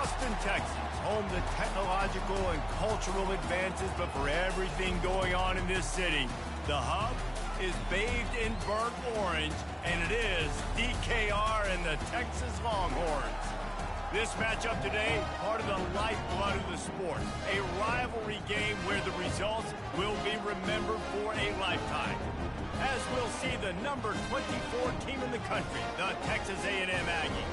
Austin, Texas, home to technological and cultural advances, but for everything going on in this city, the hub is bathed in burnt orange, and it is DKR and the Texas Longhorns. This matchup today, part of the lifeblood of the sport, a rivalry game where the results will be remembered for a lifetime. As we'll see the number 24 team in the country, the Texas A&M Aggies,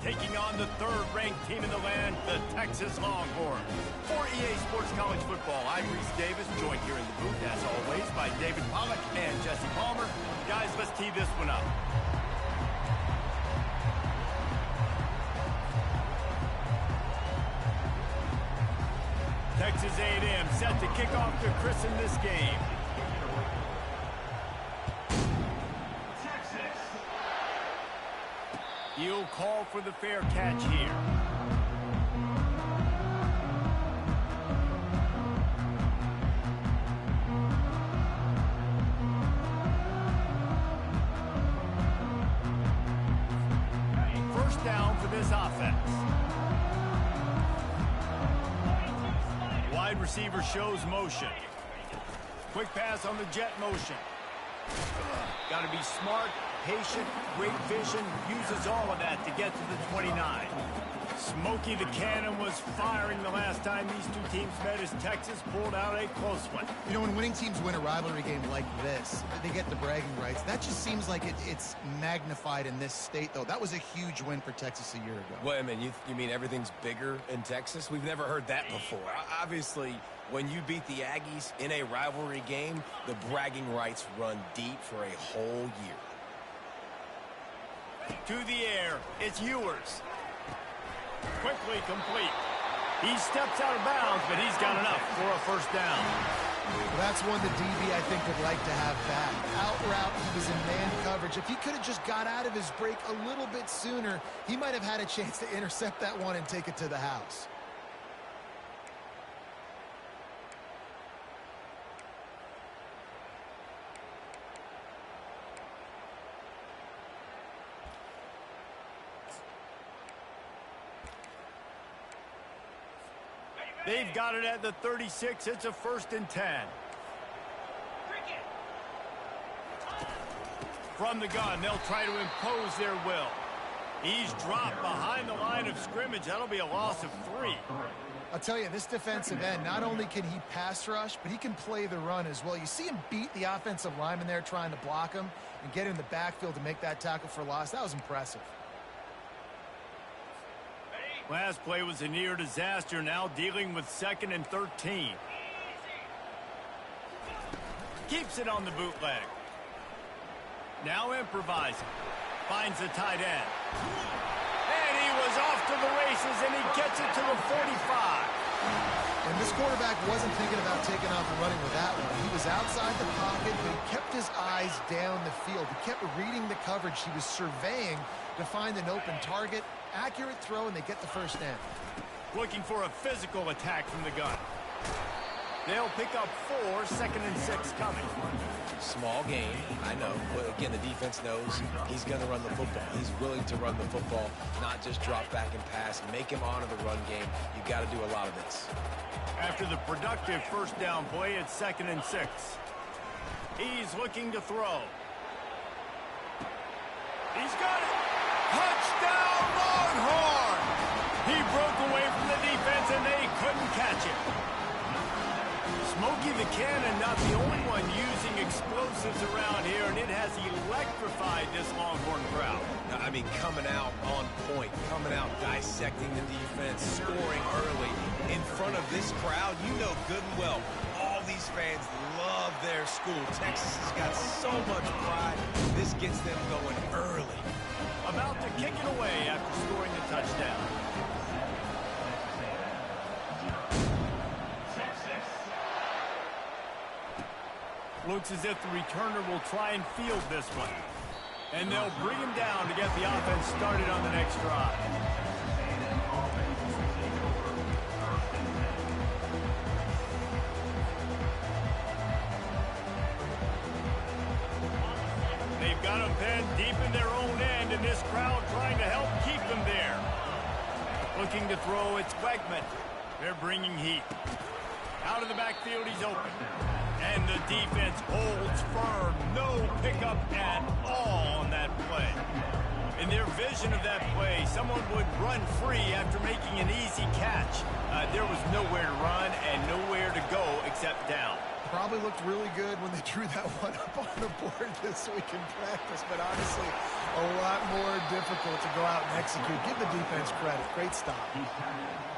taking on the third-ranked team in the land, the Texas Longhorns. For EA Sports College Football, I'm Reese Davis, joined here in the booth, as always, by David Pollack and Jesse Palmer. Guys, let's tee this one up. Texas A&M set to kick off to christen this game. He'll call for the fair catch here. First down for this offense. Wide receiver shows motion. Quick pass on the jet motion. Got to be smart, patient, great vision, uses all of that to get to the 29. Smokey the Cannon was firing the last time these two teams met as Texas pulled out a close one. You know, when winning teams win a rivalry game like this, they get the bragging rights. That just seems like it's magnified in this state, though. That was a huge win for Texas a year ago. Well, I mean, you mean everything's bigger in Texas? We've never heard that before. Obviously, when you beat the Aggies in a rivalry game, the bragging rights run deep for a whole year. To the air, it's Ewers. Quickly complete. He steps out of bounds, but he's got enough for a first down. Well, that's one the DB, I think, would like to have back. Out route, he was in man coverage. If he could have just got out of his break a little bit sooner, he might have had a chance to intercept that one and take it to the house. They've got it at the 36. It's a 1st and 10. From the gun, they'll try to impose their will. He's dropped behind the line of scrimmage. That'll be a loss of 3. I'll tell you, this defensive end, not only can he pass rush, but he can play the run as well. You see him beat the offensive lineman there trying to block him and get in the backfield to make that tackle for loss. That was impressive. Last play was a near disaster, now dealing with 2nd and 13. Keeps it on the bootleg. Now improvising. Finds the tight end. And he was off to the races, and he gets it to the 45. And this quarterback wasn't thinking about taking off and running with that one. He was outside the pocket, but he kept his eyes down the field. He kept reading the coverage. He was surveying to find an open target. Accurate throw, and they get the first down. Looking for a physical attack from the gun. They'll pick up 4, 2nd and 6 coming. Small game, I know, but again, the defense knows he's going to run the football. He's willing to run the football, not just drop back and pass, make him honor the run game. You've got to do a lot of this. After the productive first down play, it's 2nd and 6. He's looking to throw. He's got it. Touchdown, Longhorn! He broke away from the defense, and they couldn't catch it. Smokey the Cannon, not the only one using explosives around here, and it has electrified this Longhorn crowd. I mean, coming out on point, coming out dissecting the defense, scoring early. In front of this crowd, you know good and well, all these fans love their school. Texas has got so much pride. This gets them going early. About to kick it away after scoring the touchdown. Looks as if the returner will try and field this one. And they'll bring him down to get the offense started on the next drive. They've got him pinned deep in their own end, and this crowd trying to help keep them there. Looking to throw, it's Wegman. They're bringing heat. Out of the backfield, he's open. And the defense holds firm. No pickup at all on that play. In their vision of that play, someone would run free after making an easy catch. There was nowhere to run and nowhere to go except down. Probably looked really good when they drew that one up on the board this week in practice, but honestly, a lot more difficult to go out and execute. Give the defense credit. Great stop.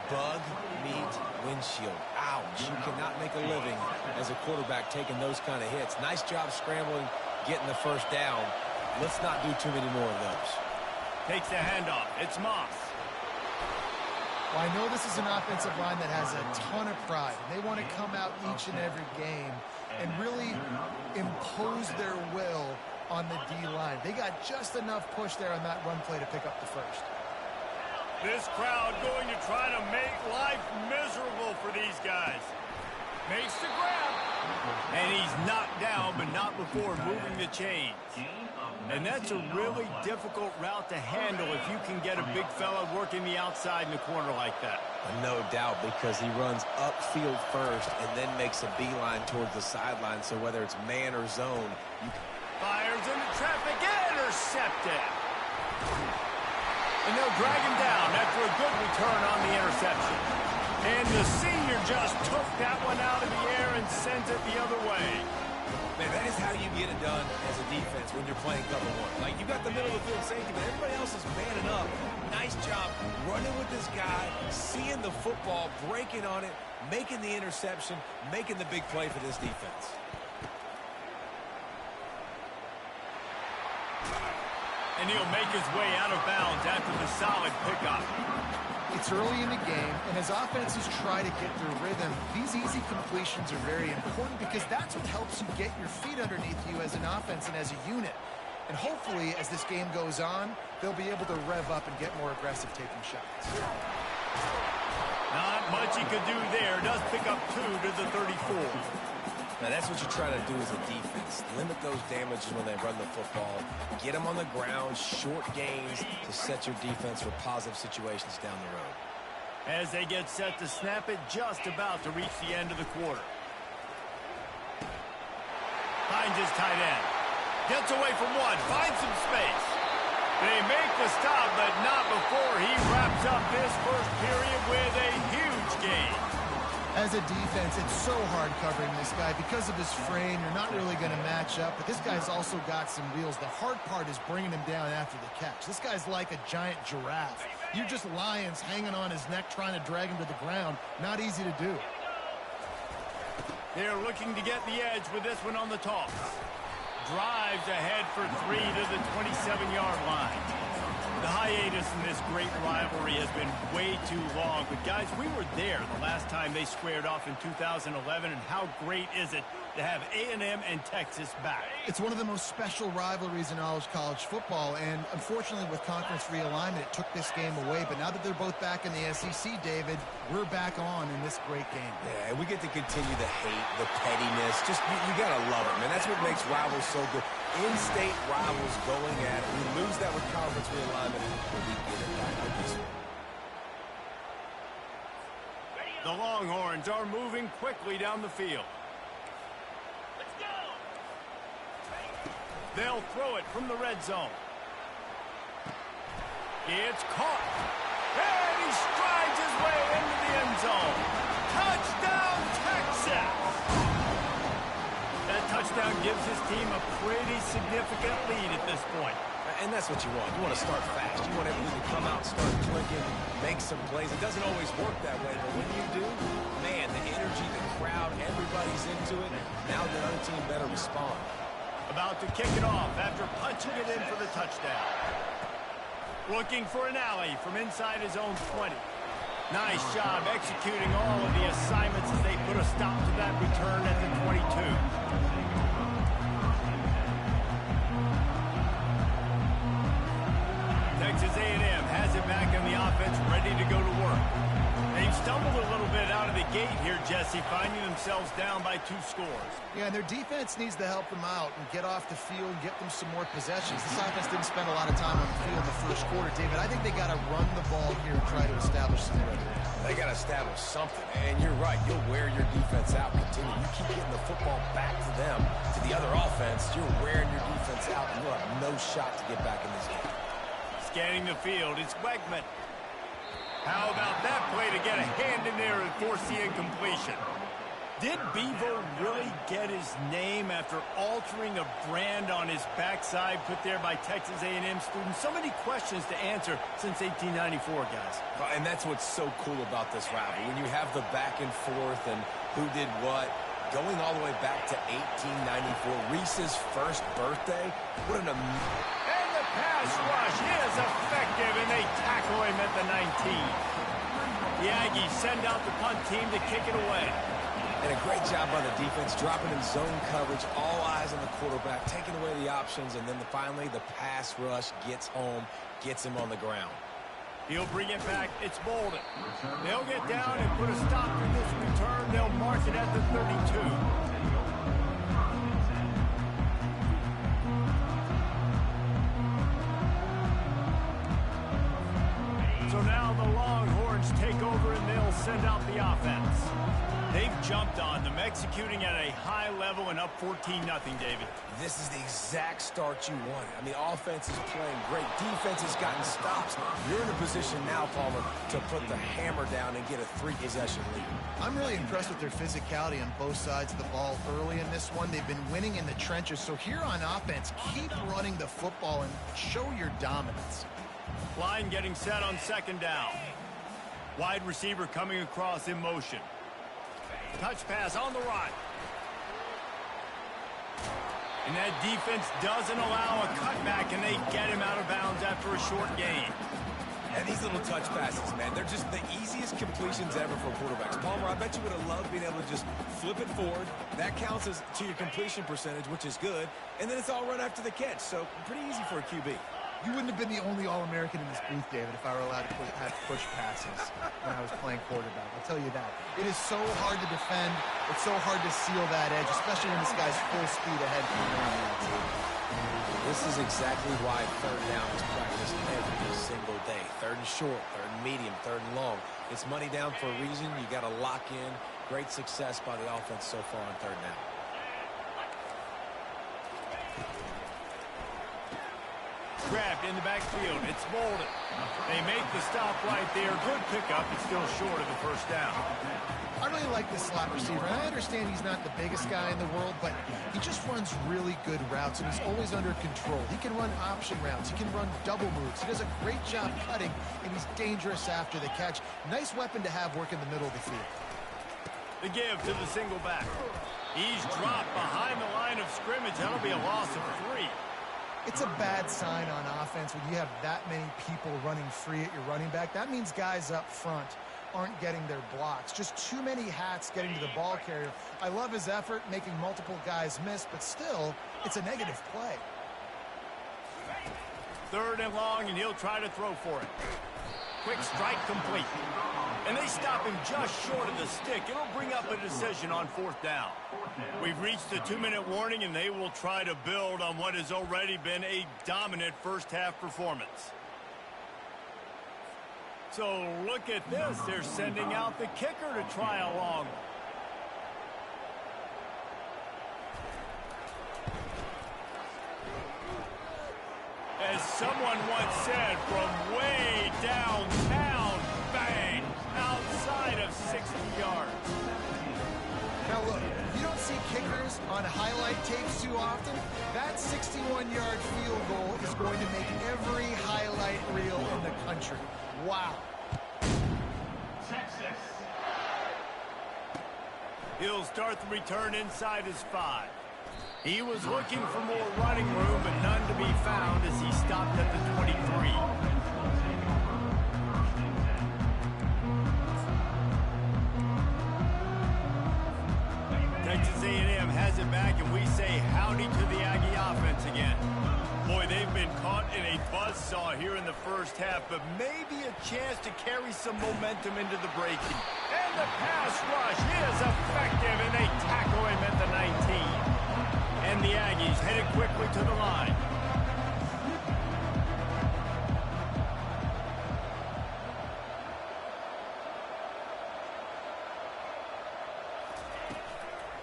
Bug meet windshield. Ouch. You cannot make a living as a quarterback taking those kind of hits. Nice job scrambling, getting the first down. Let's not do too many more of those. Takes the handoff. It's Moss. Well, I know this is an offensive line that has a ton of pride. They want to come out each and every game and really impose their will on the D-line. They got just enough push there on that run play to pick up the first. This crowd going to try to make life miserable for these guys. Makes the grab. And he's knocked down, but not before moving the chains. And that's a really difficult route to handle if you can get a big fella working the outside in the corner like that. No doubt, because he runs upfield first and then makes a beeline towards the sideline. So whether it's man or zone, you can... Fires into traffic, intercepted. And they'll drag him down after a good return on the interception. And the senior just took that one out of the air and sent it the other way. Man, that is how you get it done as a defense when you're playing cover one. Like, you got the middle of the field safety, but everybody else is manning up. Nice job running with this guy, seeing the football, breaking on it, making the interception, making the big play for this defense. And he'll make his way out of bounds after the solid pickup. It's early in the game, and as offenses try to get their rhythm, these easy completions are very important because that's what helps you get your feet underneath you as an offense and as a unit. And hopefully, as this game goes on, they'll be able to rev up and get more aggressive taking shots. Not much he could do there. Does pick up 2 to the 34. Now, that's what you try to do as a defense. Limit those damages when they run the football. Get them on the ground, short gains to set your defense for positive situations down the road. As they get set to snap it, just about to reach the end of the quarter. Finds his tight end. Gets away from one. Finds some space. They make the stop, but not before he wraps up this first period with a huge gain. As a defense, it's so hard covering this guy. Because of his frame, you're not really going to match up, but this guy's also got some wheels. The hard part is bringing him down after the catch. This guy's like a giant giraffe. You're just lions hanging on his neck trying to drag him to the ground. Not easy to do. They're looking to get the edge with this one on the toss. Drives ahead for 3 to the 27-yard line. The hiatus in this great rivalry has been way too long. But, guys, we were there the last time they squared off in 2011, and how great is it to have A&M and Texas back? It's one of the most special rivalries in all of college football, and unfortunately with conference realignment, it took this game away. But now that they're both back in the SEC, David, we're back on in this great game. Yeah, we get to continue the hate, the pettiness. Just, you got to love it, man. That's what makes rivals so good. In-state rivals going at it. We lose that with conference realignment, but we get it back with this one. The Longhorns are moving quickly down the field. Let's go! They'll throw it from the red zone. It's caught. And he strides his way into the end zone. Touchdown, Texas! That touchdown gives his team a pretty significant lead at this point. And that's what you want. You want to start fast. You want everything to come out, start clicking, make some plays. It doesn't always work that way, but when you do, man, the energy, the crowd, everybody's into it. Now the other team better respond. About to kick it off after punching it in for the touchdown. Looking for an alley from inside his own 20. Nice job executing all of the assignments as they put a stop to that return at the 22. Texas A&M has it back in the offense, ready to go to work. They've stumbled a little bit out of the gate here Jesse, finding themselves down by 2 scores. Yeah, and their defense needs to help them out and get off the field, get them some more possessions. This offense didn't spend a lot of time on the field in the first quarter, David. I think they got to run the ball here and try to establish some rhythm. They got to establish something, and you're right. You'll wear your defense out. Continue. You keep getting the football back to them, to the other offense. You're wearing your defense out, and you'll have no shot to get back in this game. Scanning the field, it's Wegman. How about that play to get a hand in there and force the incompletion? Did Bevo really get his name after altering a brand on his backside put there by Texas A&M students? So many questions to answer since 1894, guys. And that's what's so cool about this rivalry. When you have the back and forth and who did what, going all the way back to 1894, Reese's first birthday. What an amazing... And the pass rush is effective, and they tackle him at the 19. The Aggies send out the punt team to kick it away. And a great job by the defense, dropping in zone coverage, all eyes on the quarterback, taking away the options, and then finally the pass rush gets home, gets him on the ground. He'll bring it back. It's Bolden. They'll get down and put a stop to this return. They'll mark it at the 32. So now the Longhorns take over and they'll send out the offense. They've jumped on them, executing at a high level and up 14-0, David. This is the exact start you wanted. I mean, offense is playing great. Defense has gotten stops. You're in a position now, Palmer, to put the hammer down and get a 3-possession lead. I'm really impressed with their physicality on both sides of the ball early in this one. They've been winning in the trenches. So here on offense, keep running the football and show your dominance. Line getting set on 2nd down. Wide receiver coming across in motion. Touch pass on the right. And that defense doesn't allow a cutback, and they get him out of bounds after a short gain. And these little touch passes, man, they're just the easiest completions ever for quarterbacks. Palmer, I bet you would have loved being able to just flip it forward. That counts as to your completion percentage, which is good. And then it's all run after the catch, so pretty easy for a QB. You wouldn't have been the only All-American in this booth, David, if I were allowed to have push passes when I was playing quarterback. I'll tell you that. It is so hard to defend. It's so hard to seal that edge, especially when this guy's full speed ahead from the This is exactly why 3rd down is practiced every single day. 3rd and short, 3rd and medium, 3rd and long. It's money down for a reason. You got to lock in. Great success by the offense so far on 3rd down. Grabbed in the backfield. It's Bolden. They make the stop right there. Good pickup. It's still short of the 1st down. I really like this slot receiver. And I understand he's not the biggest guy in the world, but he just runs really good routes, and he's always under control. He can run option routes. He can run double moves. He does a great job cutting, and he's dangerous after the catch. Nice weapon to have work in the middle of the field. The give to the single back. He's dropped behind the line of scrimmage. That'll be a loss of 3. It's a bad sign on offense when you have that many people running free at your running back. That means guys up front aren't getting their blocks. Just too many hats getting to the ball carrier. I love his effort, making multiple guys miss, but still, it's a negative play. 3rd and long, and he'll try to throw for it. Quick strike complete. And they stop him just short of the stick. It'll bring up a decision on 4th down. We've reached the 2-minute warning, and they will try to build on what has already been a dominant first-half performance. So look at this. They're sending out the kicker to try a long one. As someone once said, from way downtown, bang, outside of 60 yards. Now look, you don't see kickers on highlight tapes too often. That 61-yard field goal is going to make every highlight reel in the country. Wow. He'll start the return inside his 5. He was looking for more running room, but none to be found as he stopped at the 23. Texas A&M has it back, and we say howdy to the Aggie offense again. Boy, they've been caught in a buzzsaw here in the first half, but maybe a chance to carry some momentum into the breaking. And the pass rush is effective, and they tackle him at the 19. And the Aggies headed quickly to the line.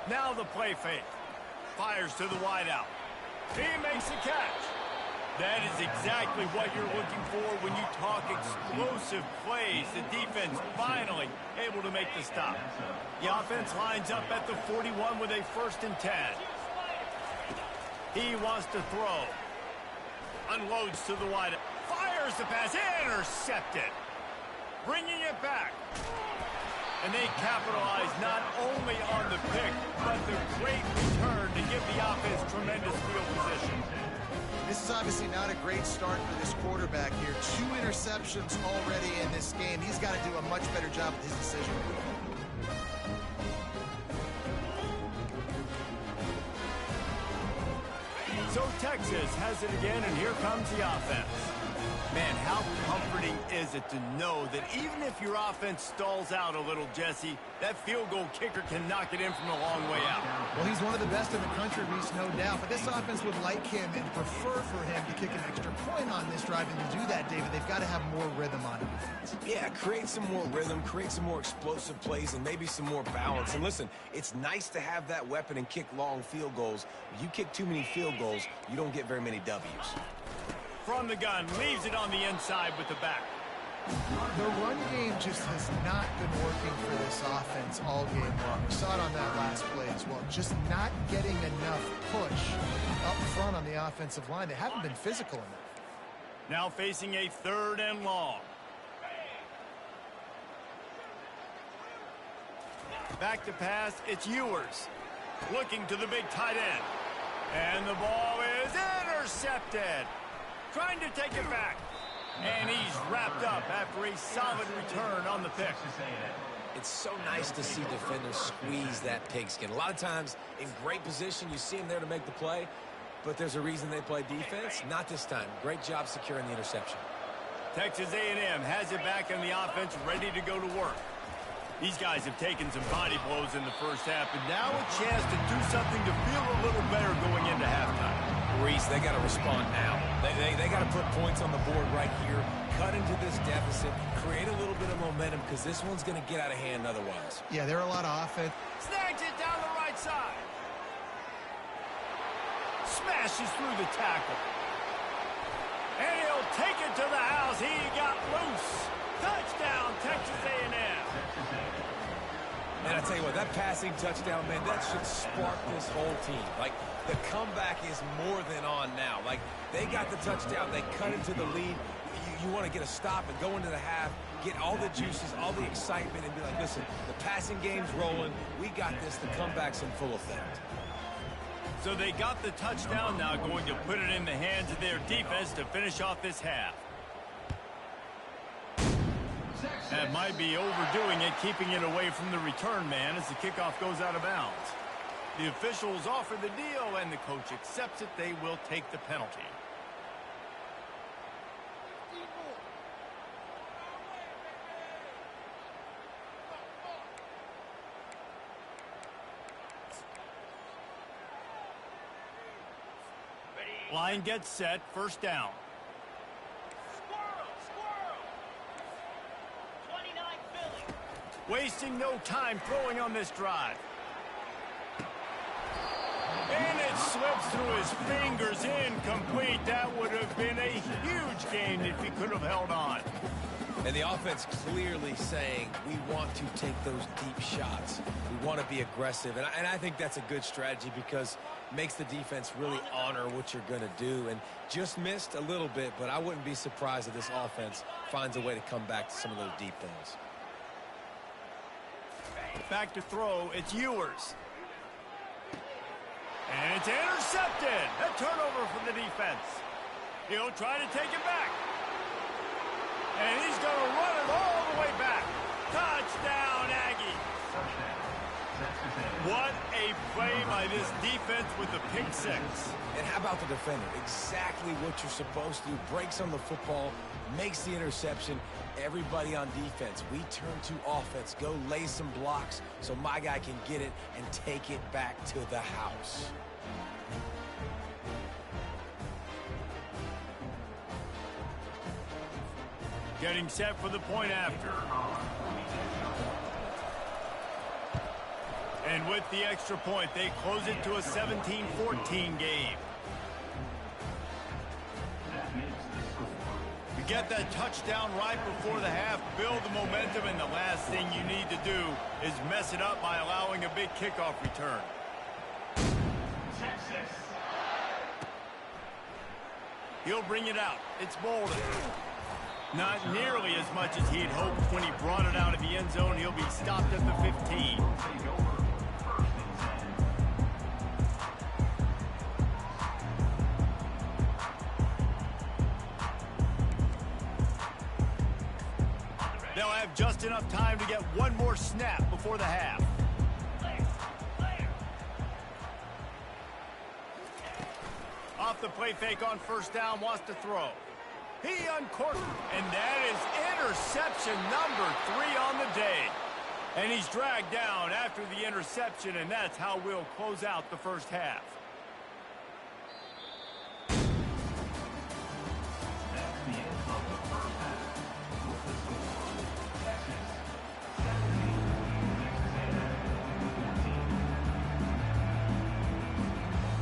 Now the play fake. Fires to the wideout. He makes the catch. That is exactly what you're looking for when you talk explosive plays. The defense finally able to make the stop. The offense lines up at the 41 with a 1st and 10. He wants to throw. Unloads to the wideout. Fires the pass. Intercepted. Bringing it back. And they capitalize not only on the pick, but the great return to give the offense tremendous field position. This is obviously not a great start for this quarterback here. 2 interceptions already in this game. He's got to do a much better job with his decision. So Texas has it again, and here comes the offense. Man, how comforting is it to know that even if your offense stalls out a little, Jesse, that field goal kicker can knock it in from a long way out. Well, he's one of the best in the country, Reese, no doubt. But this offense would like him and prefer for him to kick an extra point on this drive. And to do that, David, they've got to have more rhythm on defense. Yeah, create some more rhythm, create some more explosive plays, and maybe some more balance. And listen, it's nice to have that weapon and kick long field goals. If you kick too many field goals, you don't get very many W's. From the gun, leaves it on the inside with the back. The run game just has not been working for this offense all game long. We saw it on that last play as well. Just not getting enough push up front on the offensive line. They haven't been physical enough. Now facing a 3rd and long. Back to pass, it's Ewers. Looking to the big tight end. And the ball is intercepted. Trying to take it back. And he's wrapped up after a solid return on the pick. It's so nice to see defenders squeeze that pigskin. A lot of times, in great position, you see them there to make the play, but there's a reason they play defense. Not this time. Great job securing the interception. Texas A&M has it back in the offense, ready to go to work. These guys have taken some body blows in the first half, and now a chance to do something to feel a little better going into halftime. Reese, they got to respond now. They got to put points on the board right here, cut into this deficit, create a little bit of momentum, because this one's going to get out of hand otherwise. Yeah, there are a lot of offense. Snags it down the right side. Smashes through the tackle. And he'll take it to the house. He got loose. Touchdown, Texas A&M. And I tell you what, that passing touchdown, man, that should spark this whole team. Like, the comeback is more than on now. Like, they got the touchdown. They cut into the lead. You want to get a stop and go into the half, get all the juices, all the excitement, and be like, listen, the passing game's rolling. We got this. The comeback's in full effect. So they got the touchdown, now going to put it in the hands of their defense to finish off this half. That might be overdoing it, keeping it away from the return man as the kickoff goes out of bounds. The officials offer the deal, and the coach accepts it. They will take the penalty. Line gets set, 1st down. Wasting no time throwing on this drive. And it slips through his fingers, incomplete. That would have been a huge gain if he could have held on. And the offense clearly saying, we want to take those deep shots. We want to be aggressive. And I think that's a good strategy because it makes the defense really honor what you're going to do. And just missed a little bit, but I wouldn't be surprised if this offense finds a way to come back to some of those deep things. Back to throw, it's Ewers. And it's intercepted. A turnover for the defense. He'll try to take it back. And he's going to run it all the way back. Touchdown, Aggie. What a play by this defense with the pick six. And how about the defender? Exactly what you're supposed to do. Breaks on the football, makes the interception. Everybody on defense, we turn to offense. Go lay some blocks so my guy can get it and take it back to the house. Getting set for the point after. And with the extra point, they close it to a 17-14 game. You get that touchdown right before the half, build the momentum, and the last thing you need to do is mess it up by allowing a big kickoff return. He'll bring it out. It's Bolden. Not nearly as much as he'd hoped when he brought it out of the end zone. He'll be stopped at the 15. They'll have just enough time to get one more snap before the half. Off the play fake on first down, wants to throw. He uncorked, and that is interception number 3 on the day. And he's dragged down after the interception, and that's how we'll close out the first half.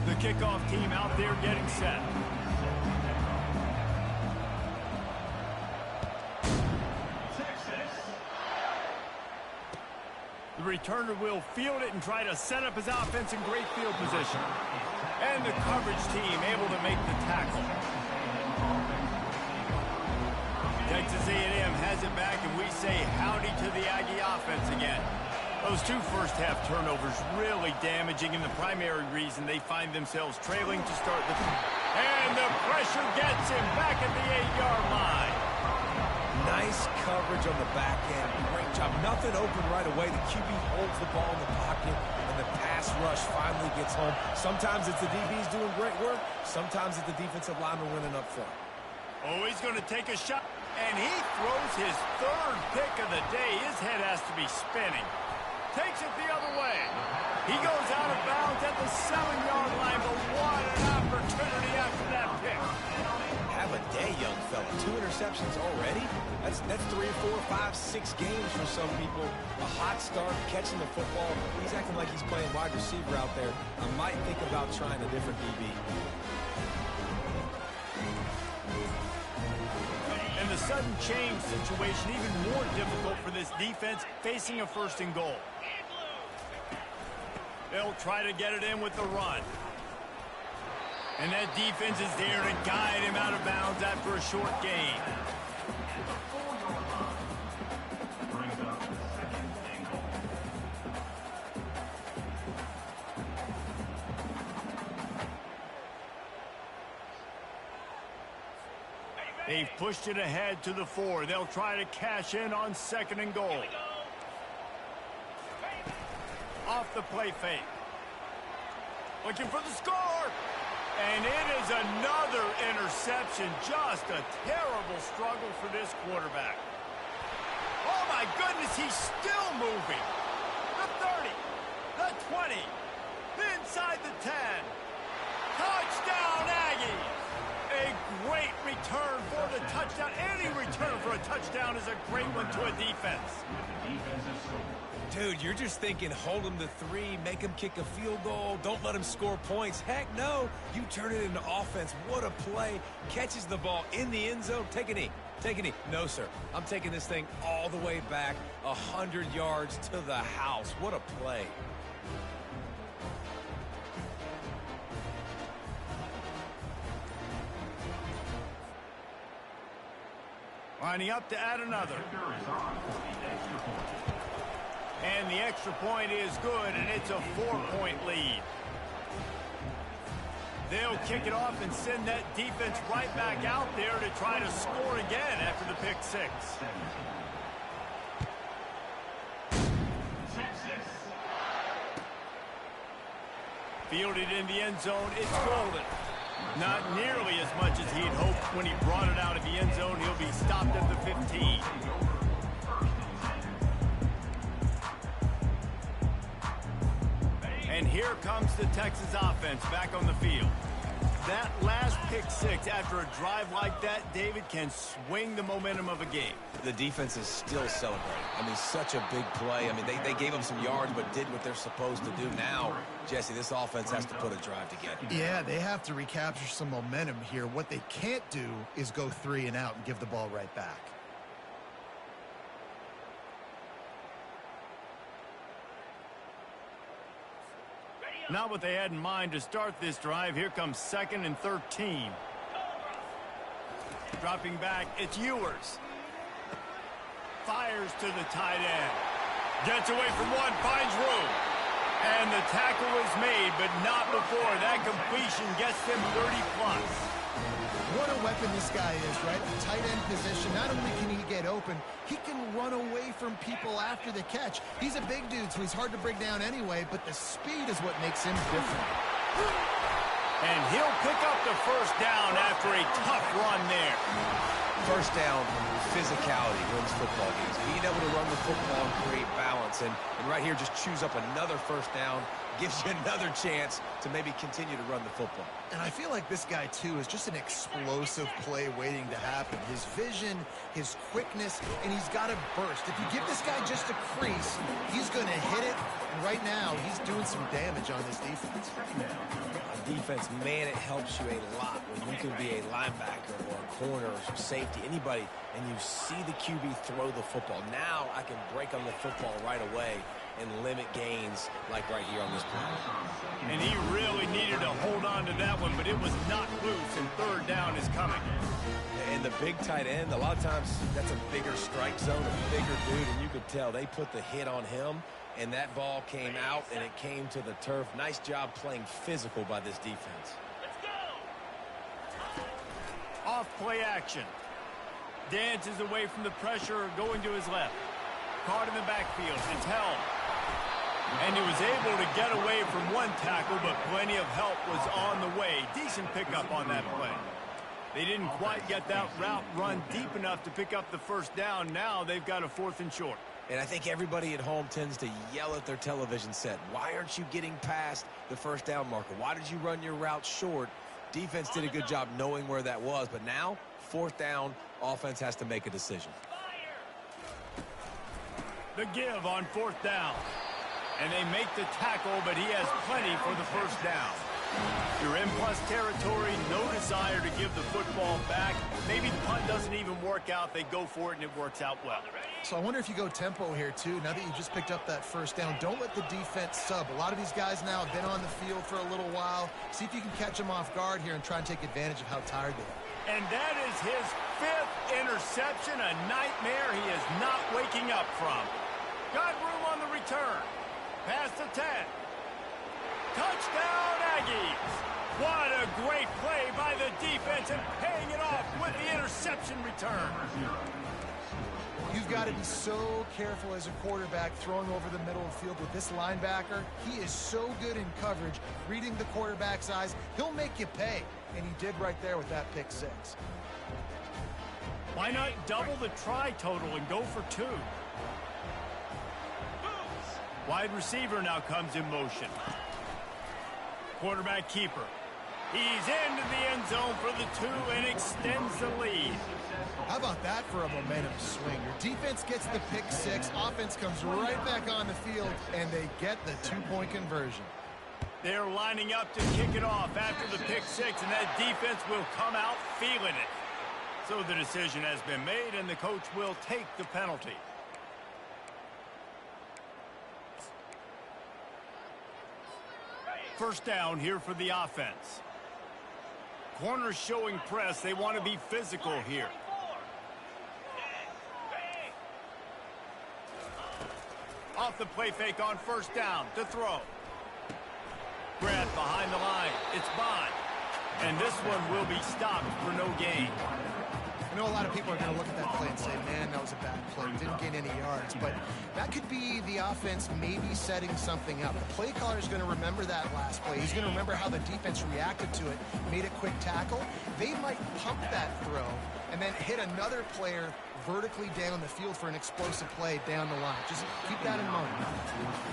The kickoff team out there getting set. The returner will field it and try to set up his offense in great field position. And the coverage team able to make the tackle. Texas A&M has it back, and we say howdy to the Aggie offense again. Those 2 first-half turnovers really damaging, and the primary reason they find themselves trailing to start the... And the pressure gets him back at the 8-yard line. Nice coverage on the back end. Great job. Nothing open right away. The QB holds the ball in the pocket, and the pass rush finally gets home. Sometimes it's the DBs doing great work. Sometimes it's the defensive lineman winning up front. Oh, he's going to take a shot, and he throws his 3rd pick of the day. His head has to be spinning. Takes it the other way. He goes out of bounds at the 7-yard line, but what an opportunity after that pick. Have a day, young fella. 2 interceptions already? That's 3, 4, 5, 6 games for some people. A hot start, catching the football. He's acting like he's playing wide receiver out there. I might think about trying a different DB. And the sudden change situation even more difficult for this defense facing a 1st and goal. They'll try to get it in with the run. And that defense is there to guide him out of bounds after a short gain. They've pushed it ahead to the 4. They'll try to cash in on 2nd and goal. Off the play fake. Looking for the score. And it is another interception. Just a terrible struggle for this quarterback. Oh, my goodness, he's still moving. The 30, the 20, inside the 10. Touchdown, Aggies. A great return for the touchdown. Any return for a touchdown is a great one to a defense. Dude, you're just thinking hold him to 3, make him kick a field goal, don't let him score points. Heck no, you turn it into offense. What a play. Catches the ball in the end zone. Take a knee. Take a knee. No, sir. I'm taking this thing all the way back 100 yards to the house. What a play. Lining up to add another. And the extra point is good, and it's a 4-point lead. They'll kick it off and send that defense right back out there to try to score again after the pick 6. Fielded in the end zone, it's golden. Not nearly as much as he'd hoped when he brought it out of the end zone. He'll be stopped at the 15. And here comes the Texas offense back on the field. That last pick six after a drive like that, David, can swing the momentum of a game. The defense is still celebrating. I mean, such a big play. I mean, they gave up some yards but did what they're supposed to do. Now, Jesse, this offense has to put a drive together. Yeah, they have to recapture some momentum here. What they can't do is go 3 and out and give the ball right back. Not what they had in mind to start this drive. Here comes 2nd and 13. Dropping back, it's Ewers. Fires to the tight end. Gets away from one, finds room. And the tackle is made, but not before. That completion gets them 30+. What a weapon this guy is, right? The tight end position. Not only can he get open, he can run away from people after the catch. He's a big dude, so he's hard to bring down anyway, but the speed is what makes him different. And he'll pick up the first down after a tough run there. First down, physicality wins football games. Being able to run the football and create balance. And right here, just choose up another first down. Gives you another chance to maybe continue to run the football. And I feel like this guy, too, is just an explosive play waiting to happen. His vision, his quickness, and he's got a burst. If you give this guy just a crease, he's going to hit it. And right now, he's doing some damage on this defense. On defense, man, it helps you a lot when you can be a linebacker or a corner or safety, anybody, and you see the QB throw the football. Now I can break on the football right away and limit gains like right here on this play. And he really needed to hold on to that one, but it was not loose, and 3rd down is coming. And the big tight end, a lot of times that's a bigger strike zone, a bigger dude, and you could tell they put the hit on him, and that ball came out, and it came to the turf. Nice job playing physical by this defense. Off play action. Dances away from the pressure, going to his left. Caught in the backfield. It's held. And he was able to get away from one tackle, but plenty of help was on the way. Decent pickup on that play. They didn't quite get that route run deep enough to pick up the first down. Now they've got a 4th and short. And I think everybody at home tends to yell at their television set. Why aren't you getting past the first down marker? Why did you run your route short? Defense did a good job knowing where that was, but now, 4th down, offense has to make a decision. The give on 4th down. And they make the tackle, but he has plenty for the first down. You're in plus territory, no desire to give the football back. Maybe the punt doesn't even work out. They go for it, and it works out well. So I wonder if you go tempo here, too. Now that you just picked up that first down, don't let the defense sub. A lot of these guys now have been on the field for a little while. See if you can catch them off guard here and try and take advantage of how tired they are. And that is his 5th interception, a nightmare he is not waking up from. Got room on the return. Past the 10. Touchdown, Aggies. What a great play by the defense and paying it off with the interception return. You've got to be so careful as a quarterback throwing over the middle of the field with this linebacker. He is so good in coverage, reading the quarterback's eyes. He'll make you pay, and he did right there with that pick 6. Why not double the try total and go for 2? Wide receiver now comes in motion. Quarterback keeper. He's into the end zone for the 2 and extends the lead. How about that for a momentum swing? Your defense gets the pick 6, offense comes right back on the field, and they get the 2-point conversion. They're lining up to kick it off after the pick 6, and that defense will come out feeling it. So the decision has been made, and the coach will take the penalty. First down here for the offense. Corners showing press. They want to be physical here. Off the play fake on first down to throw. Grant behind the line. It's Bond. And this one will be stopped for no gain. I know a lot of people are going to look at that play and say, man, that was a bad play. Didn't gain any yards. But that could be the offense maybe setting something up. The play caller is going to remember that last play. He's going to remember how the defense reacted to it, made a quick tackle. They might pump that throw and then hit another player vertically down the field for an explosive play down the line. Just keep that in mind.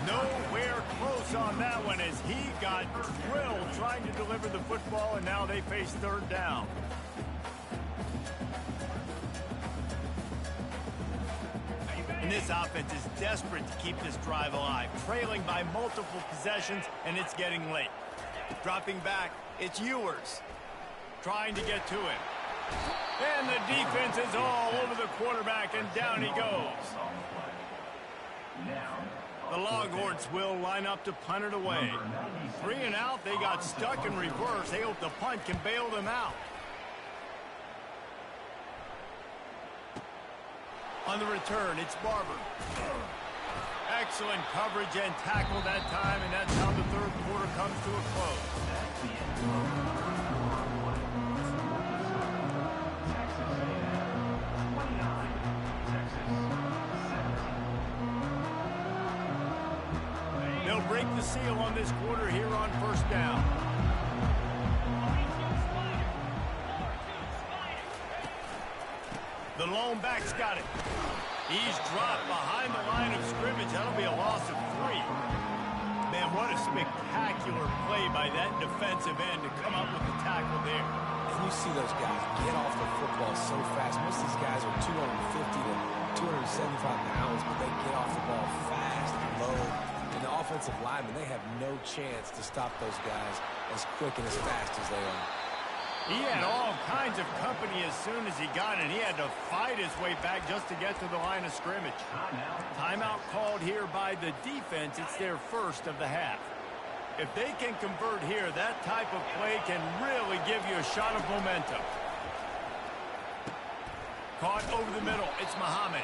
Nowhere close on that one as he got drilled trying to deliver the football, and now they face third down. And this offense is desperate to keep this drive alive, trailing by multiple possessions, and it's getting late. Dropping back, it's Ewers trying to get to him. And the defense is all over the quarterback, and down he goes. The Longhorns will line up to punt it away. 3 and out, they got stuck in reverse. They hope the punt can bail them out. On the return, it's Barber. Excellent coverage and tackle that time, and that's how the third quarter comes to a close. They'll break the seal on this quarter here on first down. The lone back's got it. He's dropped behind the line of scrimmage. That'll be a loss of 3. Man, what a spectacular play by that defensive end to come up with the tackle there. And you see those guys get off the football so fast. Most of these guys are 250 to 275 pounds, but they get off the ball fast and low. And the offensive linemen, they have no chance to stop those guys as quick and as fast as they are. He had all kinds of company as soon as he got it. He had to fight his way back just to get to the line of scrimmage. Timeout called here by the defense. It's their first of the half. If they can convert here, that type of play can really give you a shot of momentum. Caught over the middle. It's Muhammad.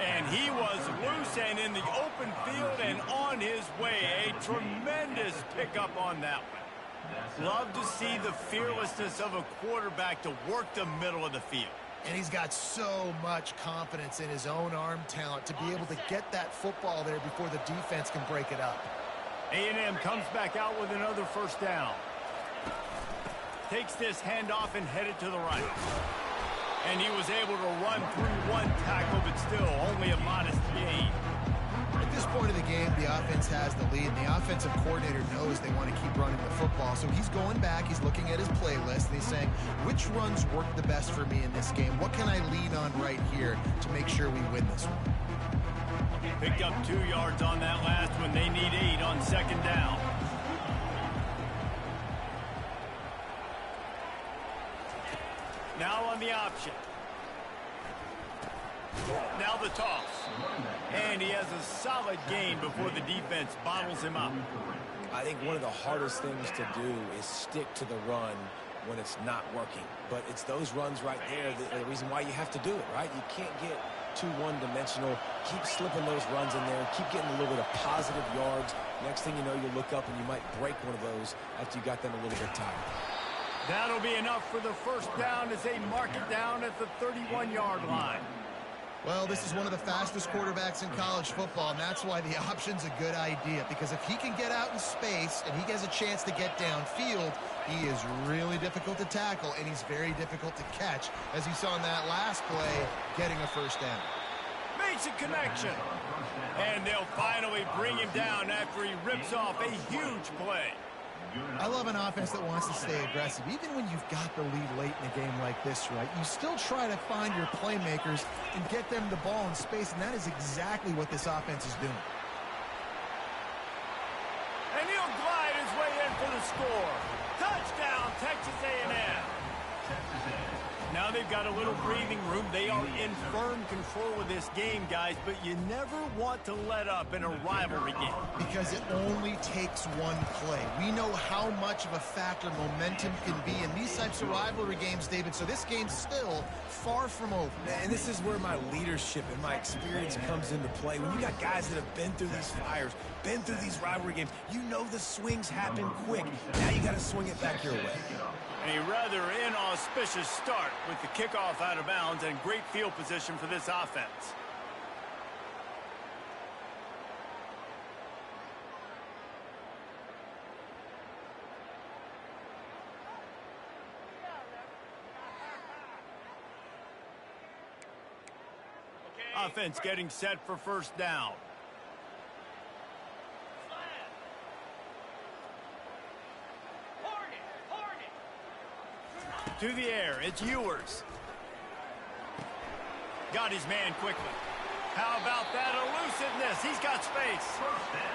And he was loose and in the open field and on his way. A tremendous pickup on that one. Love to see the fearlessness of a quarterback to work the middle of the field. And he's got so much confidence in his own arm talent to be able to get that football there before the defense can break it up. A&M comes back out with another first down. Takes this handoff and headed to the right. And he was able to run through one tackle, but still only a modest gain. At this point of the game, the offense has the lead, and the offensive coordinator knows they want to keep running the football. So he's going back, he's looking at his playlist, and he's saying, which runs work the best for me in this game? What can I lean on right here to make sure we win this one? Picked up 2 yards on that last one. They need 8 on second down. Now on the option. Now the toss. And he has a solid gain before the defense bottles him up. I think one of the hardest things to do is stick to the run when it's not working. But it's those runs right there that are the reason why you have to do it, right? You can't get too one-dimensional. Keep slipping those runs in there. Keep getting a little bit of positive yards. Next thing you know, you look up and you might break one of those after you got them a little bit tired. That'll be enough for the first down as they mark it down at the 31-yard line. Well, this is one of the fastest quarterbacks in college football, and that's why the option's a good idea, because if he can get out in space and he has a chance to get downfield, he is really difficult to tackle, and he's very difficult to catch, as you saw in that last play, getting a first down. Makes a connection. And they'll finally bring him down after he rips off a huge play. I love an offense that wants to stay aggressive. Even when you've got the lead late in a game like this, right, you still try to find your playmakers and get them the ball in space, and that is exactly what this offense is doing. And he'll glide his way in for the score. Touchdown, Texas A&M. Now they've got a little breathing room. They are in firm control of this game, guys, but you never want to let up in a rivalry game. Because it only takes one play. We know how much of a factor momentum can be in these types of rivalry games, David, so this game's still far from over. And this is where my leadership and my experience comes into play. When you got guys that have been through these fires, been through these rivalry games. You know the swings happen quick. Now you got to swing it back your way. A rather inauspicious start with the kickoff out of bounds and great field position for this offense. Offense getting set for first down. To the air, it's Ewers. Got his man quickly. How about that elusiveness? He's got space.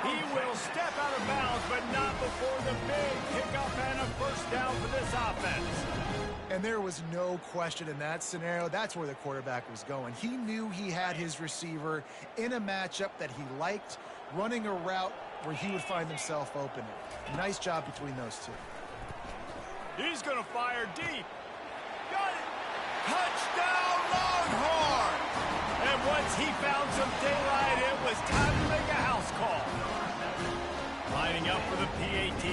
He will step out of bounds, but not before the big pickup and a first down for this offense. And there was no question in that scenario. That's where the quarterback was going. He knew he had his receiver in a matchup that he liked, running a route where he would find himself open. Nice job between those two. He's going to fire deep. Got it. Touchdown, Longhorn! And once he found some daylight, it was time to make a house call. Lining up for the PAT.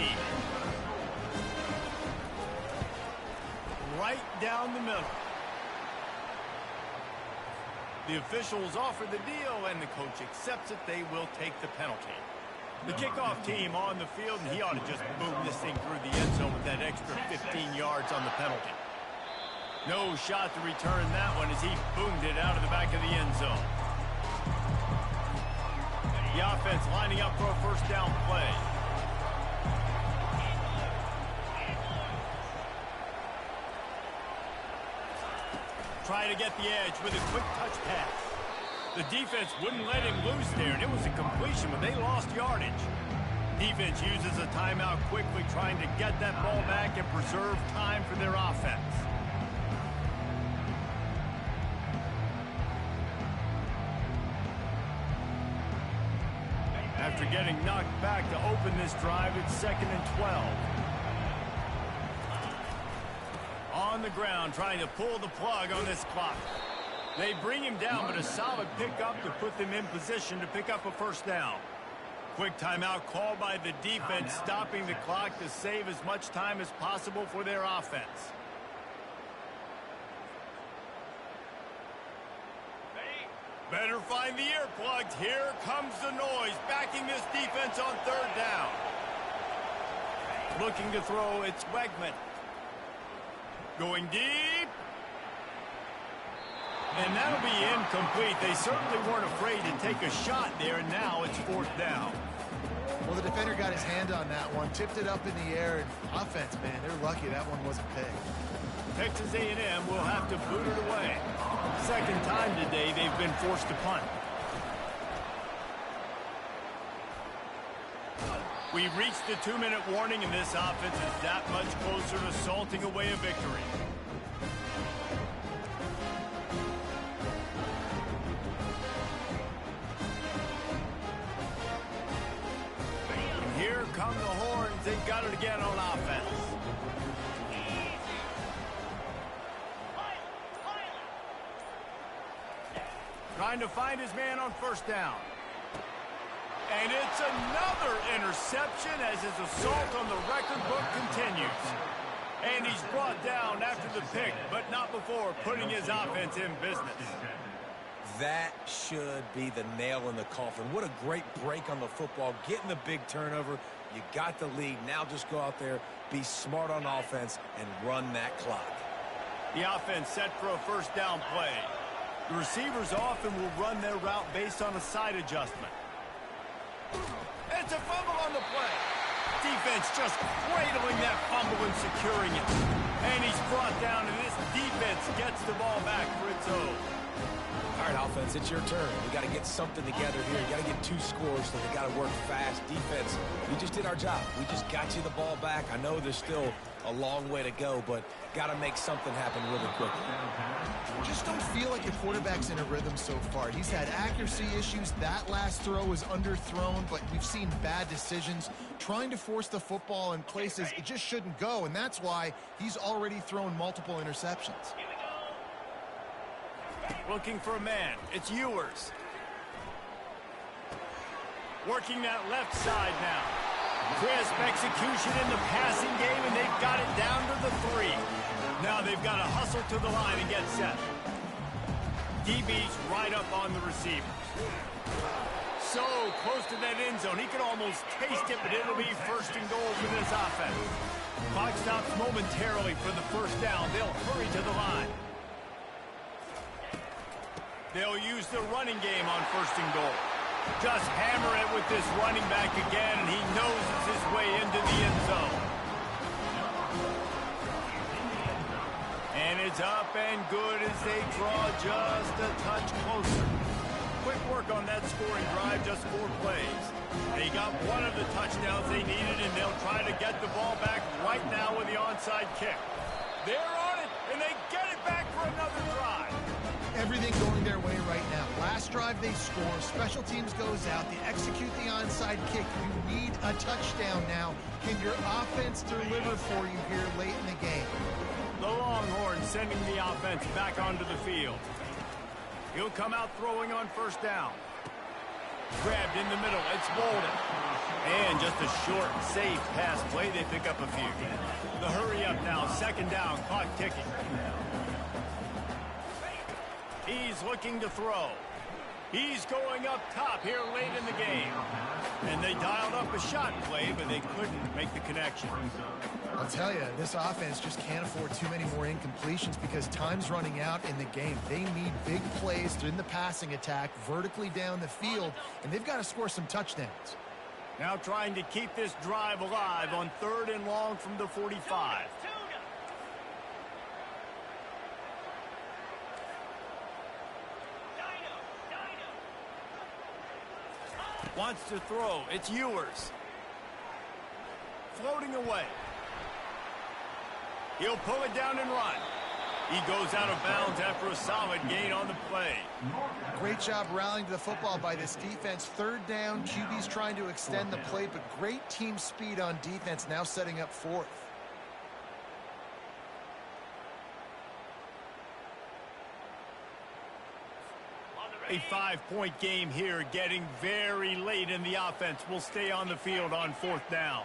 Right down the middle. The officials offer the deal, and the coach accepts it. They will take the penalty. The kickoff team on the field, and he ought to just boom this thing through the end zone with that extra 15 yards on the penalty. No shot to return that one as he boomed it out of the back of the end zone. The offense lining up for a first down play. Try to get the edge with a quick touch pass. The defense wouldn't let him loose there, and it was a completion, but they lost yardage. Defense uses a timeout quickly, trying to get that ball back and preserve time for their offense. After getting knocked back to open this drive, it's 2nd and 12. On the ground, trying to pull the plug on this clock. They bring him down, but a solid pickup to put them in position to pick up a first down. Quick timeout called by the defense, stopping the clock to save as much time as possible for their offense. Better find the earplugs. Here comes the noise, backing this defense on third down. Looking to throw, it's Wegman. Going deep. And that'll be incomplete. They certainly weren't afraid to take a shot there, and now it's fourth down. Well, the defender got his hand on that one, tipped it up in the air, and offense, man, they're lucky that one wasn't picked. Texas A&M will have to boot it away. Second time today they've been forced to punt. We've reached the 2-minute warning, and this offense is that much closer to salting away a victory. And here come the horns. They've got it again on offense. Trying to find his man on first down. And it's another interception as his assault on the record book continues. And he's brought down after the pick, but not before putting his offense in business. That should be the nail in the coffin. What a great break on the football. Getting the big turnover. You got the lead. Now just go out there, be smart on offense, and run that clock. The offense set for a first down play. The receivers often will run their route based on a side adjustment. It's a fumble on the play. Defense just cradling that fumble and securing it. And he's brought down, and this defense gets the ball back for its own. All right, offense, it's your turn. We got to get something together here. You got to get 2 scores, so they got to work fast. Defense, we just did our job. We just got you the ball back. I know there's still a long way to go, but got to make something happen really quickly. Just don't feel like the quarterback's in a rhythm so far. He's had accuracy issues. That last throw was underthrown, but we've seen bad decisions, trying to force the football in places it just shouldn't go, and that's why he's already thrown multiple interceptions. Looking for a man. It's Ewers. Working that left side now. Crisp execution in the passing game, and they've got it down to the 3. Now they've got to hustle to the line and get set. DB's right up on the receivers. So close to that end zone. He could almost taste it, but it'll be 1st and goal for this offense. Clock stops momentarily for the 1st down. They'll hurry to the line. They'll use the running game on 1st and goal. Just hammer it with this running back again, and he noses his way into the end zone. And it's up and good as they draw just a touch closer. Quick work on that scoring drive, just 4 plays. They got one of the touchdowns they needed, and they'll try to get the ball back right now with the onside kick. They're on it, and they get it back for another drive. Everything going their way right now. Last drive they score, special teams goes out, they execute the onside kick. You need a touchdown now. Can your offense deliver for you here late in the game? The Longhorns sending the offense back onto the field. He'll come out throwing on 1st down. Grabbed in the middle, it's Bolden. And just a short, safe pass play, they pick up a few. The hurry up now, 2nd down, clock ticking. He's looking to throw. He's going up top here late in the game. And they dialed up a shot play, but they couldn't make the connection. I'll tell you, this offense just can't afford too many more incompletions because time's running out in the game. They need big plays in the passing attack, vertically down the field, and they've got to score some touchdowns. Now trying to keep this drive alive on 3rd and long from the 45. Wants to throw. It's Ewers. Floating away. He'll pull it down and run. He goes out of bounds after a solid gain on the play. Great job rallying to the football by this defense. 3rd down, QB's trying to extend the play, but great team speed on defense, now setting up 4th. A 5-point game here, getting very late in the offense. Will stay on the field on 4th down.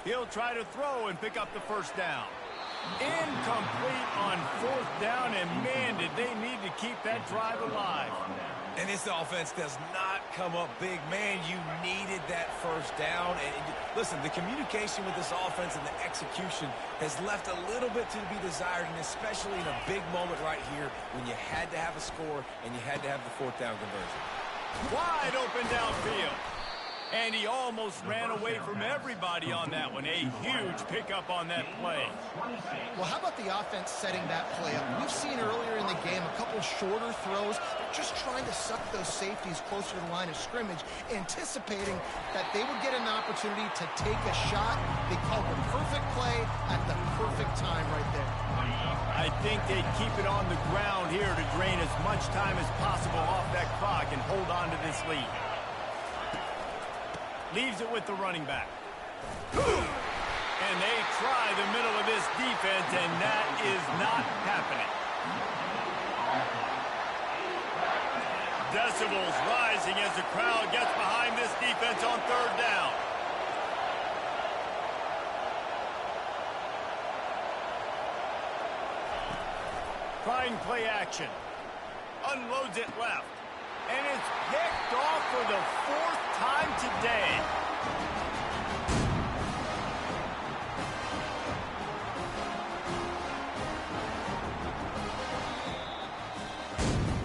He'll try to throw and pick up the 1st down. Incomplete on 4th down, and man, did they need to keep that drive alive. And this offense does not come up big. Man, you needed that 1st down. And listen, the communication with this offense and the execution has left a little bit to be desired, and especially in a big moment right here when you had to have a score and you had to have the 4th down conversion. Wide open downfield. And he almost ran away from everybody on that one. A huge pickup on that play. Well, how about the offense setting that play up? We've seen earlier in the game a couple shorter throws. They're just trying to suck those safeties closer to the line of scrimmage, anticipating that they would get an opportunity to take a shot. They called the perfect play at the perfect time right there. I think they'd keep it on the ground here to drain as much time as possible off that clock and hold on to this lead. Leaves it with the running back. And they try the middle of this defense, and that is not happening. Decibels rising as the crowd gets behind this defense on 3rd down. Trying play action. Unloads it left. And it's picked off for the 4th time today.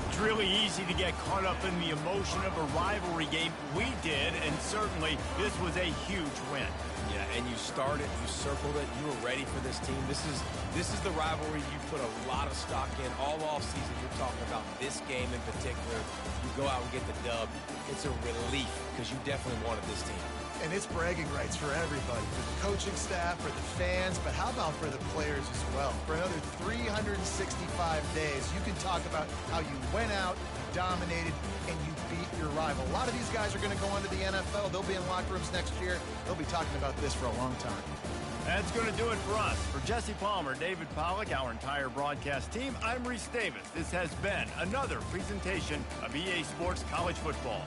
It's really easy to get caught up in the emotion of a rivalry game. We did, and certainly this was a huge win. Yeah, and you started, you circled it, you were ready for this team. This is the rivalry you put a lot of stock in all offseason. You're talking about this game in particular. You go out and get the dub. It's a relief because you definitely wanted this team. And it's bragging rights for everybody, for the coaching staff, for the fans, but how about for the players as well? For another 365 days, you can talk about how you went out, dominated, and you beat your rival. A lot of these guys are going to go on to the NFL. They'll be in locker rooms next year. They'll be talking about this for a long time. That's going to do it for us. For Jesse Palmer, David Pollack, our entire broadcast team, I'm Reese Davis. This has been another presentation of EA Sports College Football.